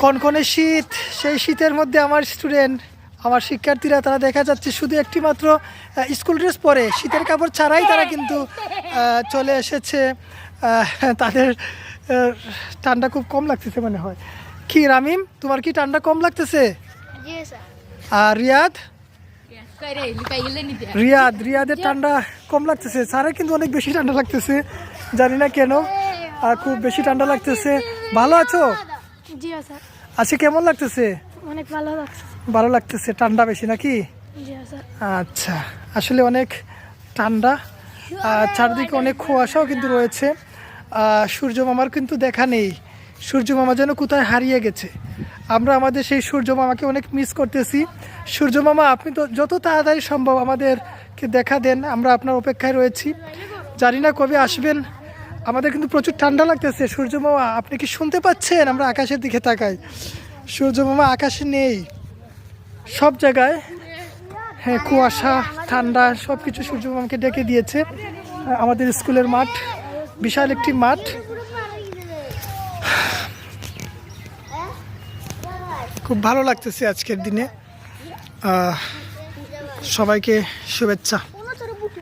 কনকনে শীত, সেই শীতের মধ্যে আমার স্টুডেন্ট, আমার শিক্ষার্থীরা তারা দেখা যাচ্ছে শুধু একটি মাত্র স্কুল ড্রেস পরে, শীতের কাপড় ছাড়াই তারা কিন্তু চলে এসেছে। তাদের ঠান্ডা খুব কম লাগতেছে মনে হয়। কি রামিম, তোমার কি ঠান্ডা কম লাগতেছে? আর রিয়াদের ঠান্ডা কম লাগতেছে, স্যারের কিন্তু অনেক বেশি ঠান্ডা লাগতেছে, জানি না কেন, খুব বেশি ঠান্ডা লাগতেছে। ভালো আছো? জি স্যার। আচ্ছা, কেমন লাগতেছে? অনেক ভালো লাগছে। ভালো লাগতেছে, ঠান্ডা বেশি নাকি? জি স্যার। আচ্ছা, আসলে অনেক ঠান্ডা, চারদিকে অনেক কুয়াশাও কিন্তু রয়েছে। সূর্য মামার কিন্তু দেখা নেই, সূর্য মামা যেন কোথায় হারিয়ে গেছে। আমরা আমাদের সেই সূর্য মামাকে অনেক মিস করতেছি। সূর্য মামা, আপনি তো যত তাড়াতাড়ি সম্ভব আমাদেরকে দেখা দেন, আমরা আপনার অপেক্ষায় রয়েছি। জানি না কবে আসবেন। আমাদের কিন্তু প্রচুর ঠান্ডা লাগতেছে। সূর্য মামা, আপনি কি শুনতে পাচ্ছেন? আমরা আকাশের দিকে তাকাই, সূর্য মামা আকাশে নেই, সব জায়গায় হ্যাঁ কুয়াশা, ঠান্ডা, সব কিছু সূর্য মামাকে ডেকে দিয়েছে। আমাদের স্কুলের মাঠ, বিশাল একটি মাঠ। খুব ভালো লাগতেছে আজকের দিনে। সবাইকে শুভেচ্ছা।